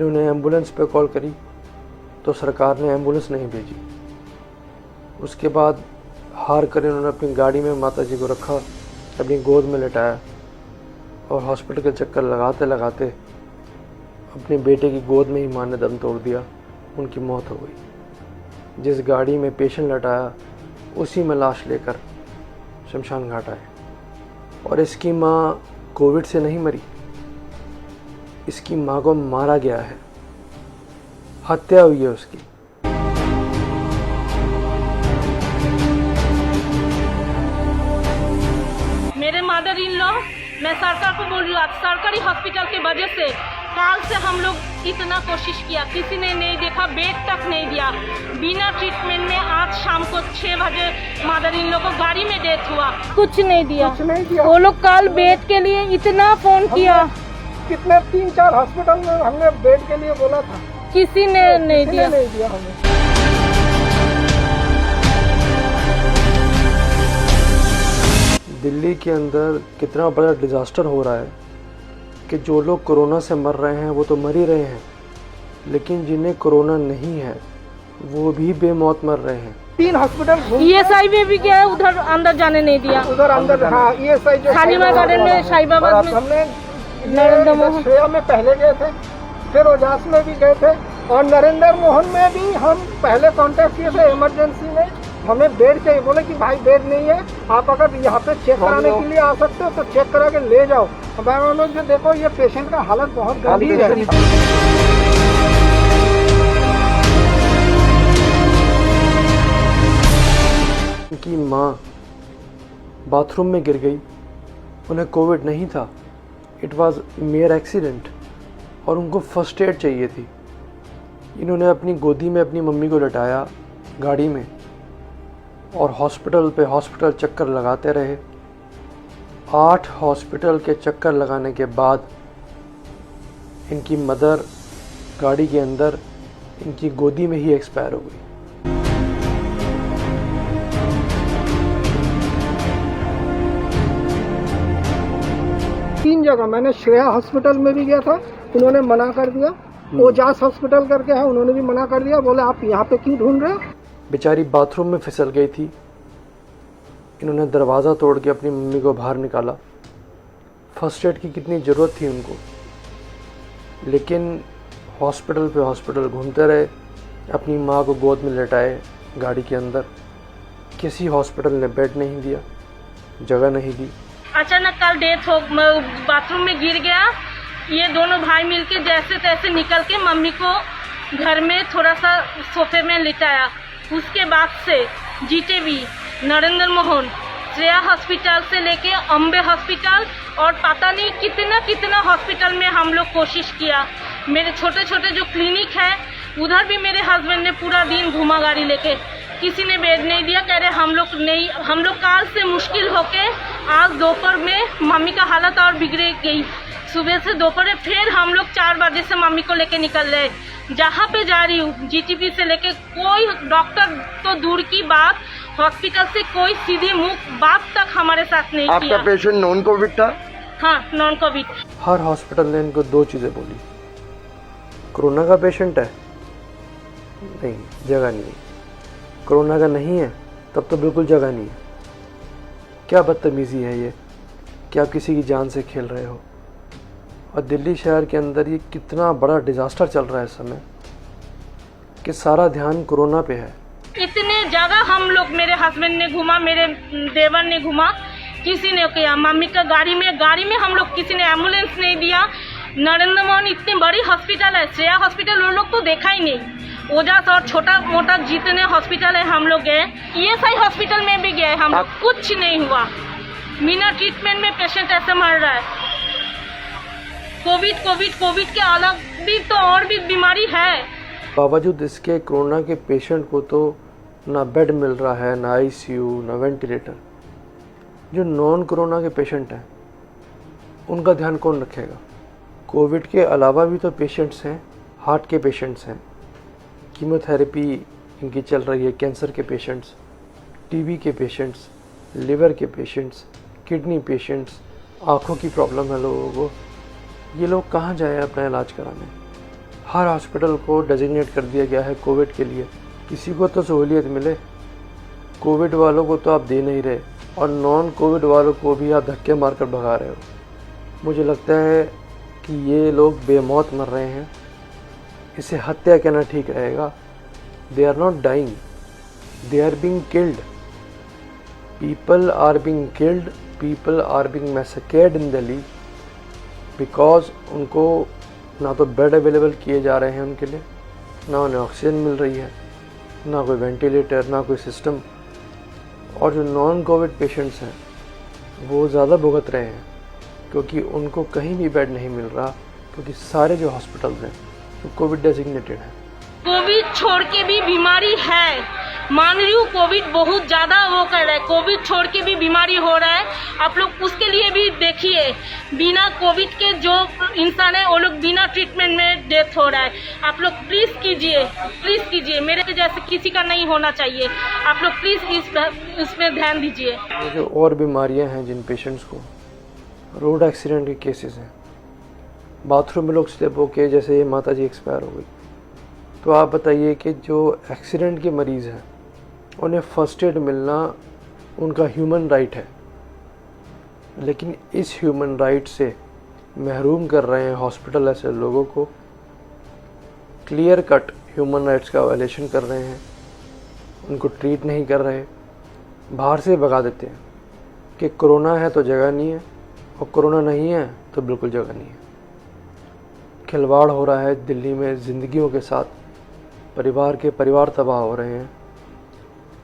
इन्होंने एम्बुलेंस पे कॉल करी तो सरकार ने एम्बुलेंस नहीं भेजी। उसके बाद हार कर इन्होंने अपनी गाड़ी में माता जी को रखा, अपनी गोद में लेटाया और हॉस्पिटल के चक्कर लगाते लगाते अपने बेटे की गोद में ही माँ ने दम तोड़ दिया। उनकी मौत हो गई। जिस गाड़ी में पेशेंट लटाया उसी में लाश लेकर शमशान घाट आए। और इसकी माँ कोविड से नहीं मरी, इसकी माँ को मारा गया है, हत्या हुई है उसकी। मेरे मदर इन लॉ, मैं सरकार को बोल रही हूँ, सरकारी हॉस्पिटल की वजह से काल से हम लोग इतना कोशिश किया, किसी ने नहीं देखा, बेड तक नहीं दिया। बिना ट्रीटमेंट में आज शाम को 6 बजे मदर इन लॉ को गाड़ी में डेथ हुआ, कुछ नहीं दिया। वो लोग कल बेड के लिए इतना फोन किया, कितने 3-4 हॉस्पिटल में हमने बेड के लिए बोला था, किसी ने नहीं दिया हमें। दिल्ली के अंदर कितना बड़ा डिज़ास्टर हो रहा है कि जो लोग कोरोना से मर रहे हैं वो तो मर ही रहे हैं, लेकिन जिन्हें कोरोना नहीं है वो भी बेमौत मर रहे हैं। 3 हॉस्पिटल ESI में भी गया, उधर अंदर जाने नहीं दिया। उधर अंदर, हाँ, ESI जो शालीमार गार्डन में, शाहीबाबाद में, हमने नरेंद्र मोहन श्रेया में पहले गए थे, फिर ओजास में भी गए थे और नरेंद्र मोहन में भी हम पहले कांटेक्ट किए थे। इमरजेंसी में हमें बेड चाहिए, बोले कि भाई बेड नहीं है, आप अगर यहाँ पे चेक कराने के लिए आ सकते हो तो चेक करा के ले जाओ। अब जो देखो ये पेशेंट का हालत बहुत गंभीर है। उनकी माँ बाथरूम में गिर गई, उन्हें कोविड नहीं था, इट वाज मेयर एक्सीडेंट और उनको फर्स्ट एड चाहिए थी। इन्होंने अपनी गोदी में अपनी मम्मी को लटाया गाड़ी में और हॉस्पिटल पे हॉस्पिटल चक्कर लगाते रहे। 8 हॉस्पिटल के चक्कर लगाने के बाद इनकी मदर गाड़ी के अंदर इनकी गोदी में ही एक्सपायर हो गई। तीन जगह मैंने श्रेया हॉस्पिटल में भी गया था, उन्होंने मना कर दिया। ओजास हॉस्पिटल करके है, उन्होंने भी मना कर दिया, बोले आप यहाँ पे क्यों ढूंढ रहे हो। बेचारी बाथरूम में फिसल गई थी, इन्होंने दरवाज़ा तोड़ के अपनी मम्मी को बाहर निकाला। फर्स्ट एड की कितनी ज़रूरत थी उनको, लेकिन हॉस्पिटल पे हॉस्पिटल घूमते रहे, अपनी माँ को गोद में लेटाए गाड़ी के अंदर। किसी हॉस्पिटल ने बेड नहीं दिया, जगह नहीं दी। अचानक कल डेथ हो, बाथरूम में गिर गया। ये दोनों भाई मिलके जैसे तैसे निकल के मम्मी को घर में थोड़ा सा सोफे में लिटाया। उसके बाद से जीटीबी, नरेंद्र मोहन, श्रेया हॉस्पिटल से लेके अम्बे हॉस्पिटल और पता नहीं कितना कितना हॉस्पिटल में हम लोग कोशिश किया। मेरे छोटे छोटे जो क्लिनिक है उधर भी मेरे हस्बैंड ने पूरा दिन घुमा गाड़ी लेके, किसी ने बेड नहीं दिया। कह रहे हम लोग काल से मुश्किल होके आज दोपहर में मम्मी का हालत और बिगड़ गई। सुबह से दोपहर फिर हम लोग 4 बजे से मम्मी को लेके निकल रहे। जहाँ पे जा रही हूँ जीटीपी से लेके कोई डॉक्टर तो दूर की बात, हॉस्पिटल से कोई सीधी मुंह बात तक हमारे साथ नहीं किया। आपका पेशेंट नॉन कोविड था? हाँ, नॉन कोविड। हर हॉस्पिटल ने इनको 2 चीज़ें बोली, कोरोना का पेशेंट है, नहीं जगह नहीं है। कोरोना का नहीं है तब तो बिल्कुल जगह नहीं है। क्या बदतमीज़ी है ये कि आप किसी की जान से खेल रहे हो। और दिल्ली शहर के अंदर ये कितना बड़ा डिज़ास्टर चल रहा है इस समय कि सारा ध्यान कोरोना पे है। इतने जगह हम लोग, मेरे हस्बैंड ने घुमा, मेरे देवर ने घुमा, किसी ने किया। मम्मी का गाड़ी में हम लोग, किसी ने एम्बुलेंस नहीं दिया। नरेंद्र मोहन इतनी बड़ी हॉस्पिटल है, श्रेया हॉस्पिटल वो लोग तो देखा ही नहीं। ओजास और छोटा मोटा जितने हॉस्पिटल है हम लोग गए। ESI हॉस्पिटल में भी गए हम, कुछ नहीं हुआ। बिना ट्रीटमेंट में पेशेंट ऐसे मर रहा है। कोविड के अलग भी तो और भी बीमारी है। बावजूद इसके कोरोना के पेशेंट को तो ना बेड मिल रहा है, ना ICU, ना वेंटिलेटर। जो नॉन कोरोना के पेशेंट हैं उनका ध्यान कौन रखेगा। कोविड के अलावा भी तो पेशेंट्स हैं, हार्ट के पेशेंट्स हैं, कीमोथेरेपी इनकी चल रही है, कैंसर के पेशेंट्स, TB के पेशेंट्स, लिवर के पेशेंट्स, किडनी पेशेंट्स, आँखों की प्रॉब्लम है लोगों को। ये लोग कहाँ जाए अपना इलाज कराने। हर हॉस्पिटल को डेजिग्नेट कर दिया गया है कोविड के लिए। किसी को तो सहूलियत मिले, कोविड वालों को तो आप दे नहीं रहे और नॉन कोविड वालों को भी आप धक्के मारकर भगा रहे हो। मुझे लगता है कि ये लोग बेमौत मर रहे हैं, इसे हत्या कहना ठीक रहेगा। They are not dying, they are being killed. People are being killed, people are being massacred in Delhi because उनको ना तो बेड अवेलेबल किए जा रहे हैं उनके लिए, ना उन्हें ऑक्सीजन मिल रही है, ना कोई वेंटिलेटर, ना कोई सिस्टम। और जो नॉन कोविड पेशेंट्स हैं वो ज़्यादा भुगत रहे हैं क्योंकि उनको कहीं भी बेड नहीं मिल रहा, क्योंकि सारे जो हॉस्पिटल्स हैं वो कोविड डेजिग्नेटेड हैं। कोविड छोड़ के भी बीमारी है, मान रही हूँ कोविड बहुत ज़्यादा वो कर रहा है, कोविड छोड़ के भी बीमारी हो रहा है। आप लोग उसके लिए भी देखिए, बिना कोविड के जो इंसान है वो लोग बिना ट्रीटमेंट में डेथ हो रहा है। आप लोग प्लीज़ कीजिए, मेरे जैसे किसी का नहीं होना चाहिए। आप लोग प्लीज़ इसमें ध्यान दीजिए। जो और बीमारियां हैं जिन पेशेंट्स को, रोड एक्सीडेंट के केसेस हैं, बाथरूम में लोग स्लिप होके, जैसे ये माता जी एक्सपायर हो गई, तो आप बताइए कि जो एक्सीडेंट के मरीज़ हैं उन्हें फर्स्ट एड मिलना उनका ह्यूमन राइट है, लेकिन इस ह्यूमन राइट से महरूम कर रहे हैं हॉस्पिटल ऐसे लोगों को। क्लियर कट ह्यूमन राइट्स का वायलेशन कर रहे हैं, उनको ट्रीट नहीं कर रहे, बाहर से भगा देते हैं कि कोरोना है तो जगह नहीं है और कोरोना नहीं है तो बिल्कुल जगह नहीं है। खिलवाड़ हो रहा है दिल्ली में ज़िंदगियों के साथ, परिवार तबाह हो रहे हैं।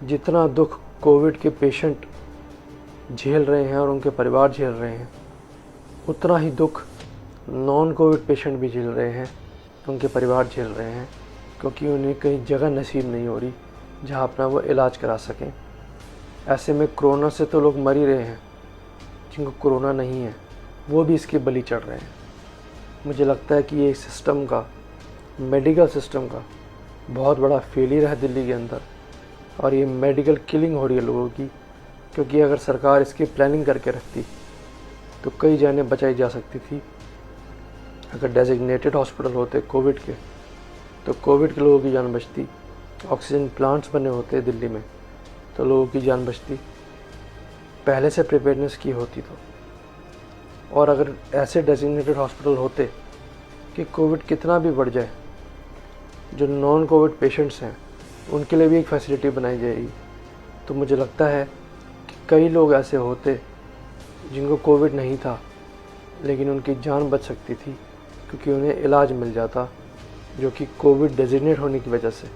जितना दुख कोविड के पेशेंट झेल रहे हैं और उनके परिवार झेल रहे हैं, उतना ही दुख नॉन कोविड पेशेंट भी झेल रहे हैं, उनके परिवार झेल रहे हैं, क्योंकि उन्हें कहीं जगह नसीब नहीं हो रही जहां अपना वो इलाज करा सकें। ऐसे में कोरोना से तो लोग मर ही रहे हैं, जिनको कोरोना नहीं है वो भी इसके बलि चढ़ रहे हैं। मुझे लगता है कि ये सिस्टम का, मेडिकल सिस्टम का बहुत बड़ा फेलियर है दिल्ली के अंदर, और ये मेडिकल किलिंग हो रही है लोगों की। क्योंकि अगर सरकार इसकी प्लानिंग करके रखती तो कई जानें बचाई जा सकती थी। अगर डेजिग्नेटेड हॉस्पिटल होते कोविड के तो कोविड के लोगों की जान बचती, ऑक्सीजन प्लांट्स बने होते दिल्ली में तो लोगों की जान बचती, पहले से प्रिपेयरनेस की होती तो। और अगर ऐसे डेजिग्नेटेड हॉस्पिटल होते कि कोविड कितना भी बढ़ जाए, जो नॉन कोविड पेशेंट्स हैं उनके लिए भी एक फैसिलिटी बनाई जाएगी, तो मुझे लगता है कि कई लोग ऐसे होते जिनको कोविड नहीं था लेकिन उनकी जान बच सकती थी, क्योंकि उन्हें इलाज मिल जाता जो कि कोविड डेजिग्नेट होने की वजह से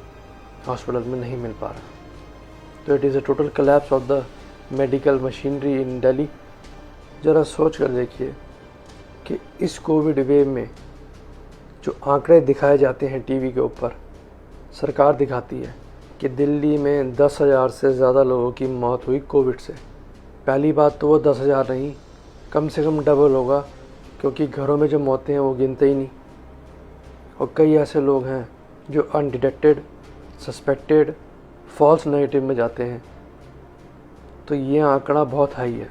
हॉस्पिटल में नहीं मिल पा रहा। तो it is a total collapse of the medical machinery in Delhi. ज़रा सोच कर देखिए कि इस कोविड वेव में जो आंकड़े दिखाए जाते हैं टीवी के ऊपर, सरकार दिखाती है कि दिल्ली में 10,000 से ज़्यादा लोगों की मौत हुई कोविड से। पहली बात तो वो 10,000 नहीं, कम से कम डबल होगा, क्योंकि घरों में जो मौतें हैं वो गिनते ही नहीं। और कई ऐसे लोग हैं जो अनडिटेक्टेड, सस्पेक्टेड, फॉल्स नेगेटिव में जाते हैं। तो ये आंकड़ा बहुत हाई है।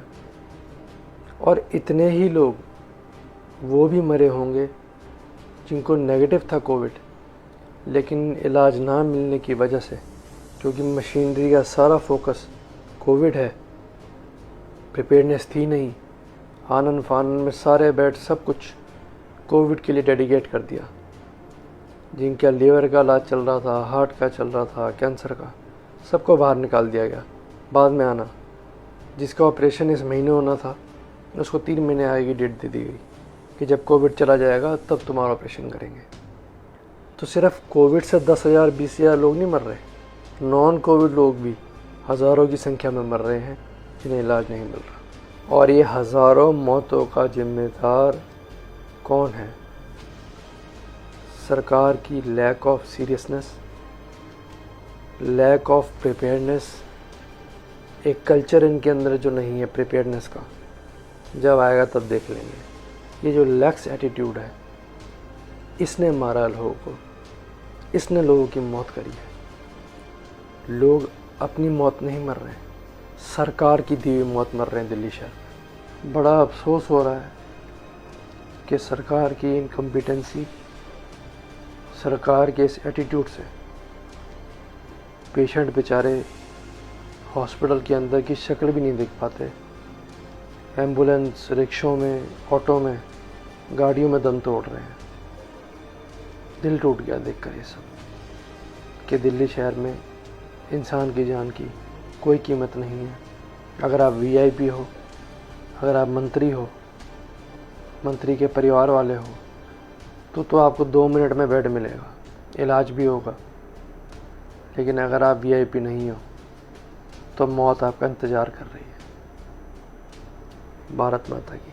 और इतने ही लोग वो भी मरे होंगे जिनको नेगेटिव था कोविड, लेकिन इलाज ना मिलने की वजह से, क्योंकि मशीनरी का सारा फोकस कोविड है, प्रिपेयरनेस थी नहीं, आनन फानन में सारे बेड सब कुछ कोविड के लिए डेडिकेट कर दिया। जिनका लीवर का इलाज चल रहा था, हार्ट का चल रहा था, कैंसर का, सबको बाहर निकाल दिया गया बाद में आना। जिसका ऑपरेशन इस महीने होना था उसको 3 महीने आगे की डेट दे दी गई कि जब कोविड चला जाएगा तब तुम्हारा ऑपरेशन करेंगे। तो सिर्फ कोविड से 10,000 20,000 लोग नहीं मर रहे, नॉन कोविड लोग भी हज़ारों की संख्या में मर रहे हैं जिन्हें इलाज नहीं मिल रहा। और ये हज़ारों मौतों का जिम्मेदार कौन है? सरकार की lack of seriousness, lack of preparedness, एक कल्चर इनके अंदर जो नहीं है प्रिपेयर्डनेस का। जब आएगा तब देख लेंगे। ये जो लैक्स एटीट्यूड है, इसने मारा लोगों को, इसने लोगों की मौत करी है। लोग अपनी मौत नहीं मर रहे हैं, सरकार की दी हुई मौत मर रहे हैं दिल्ली शहर में। बड़ा अफसोस हो रहा है कि सरकार की इनकम्पिटेंसी, सरकार के इस एटीट्यूड से पेशेंट बेचारे हॉस्पिटल के अंदर की शक्ल भी नहीं देख पाते, एम्बुलेंस, रिक्शों में, ऑटो में, गाड़ियों में दम तोड़ रहे हैं। दिल टूट गया देखकर ये सब कि दिल्ली शहर में इंसान की जान की कोई कीमत नहीं है। अगर आप वीआईपी हो, अगर आप मंत्री हो, मंत्री के परिवार वाले हो, तो आपको 2 मिनट में बेड मिलेगा, इलाज भी होगा। लेकिन अगर आप वीआईपी नहीं हो तो मौत आपका इंतज़ार कर रही है। भारत माता की।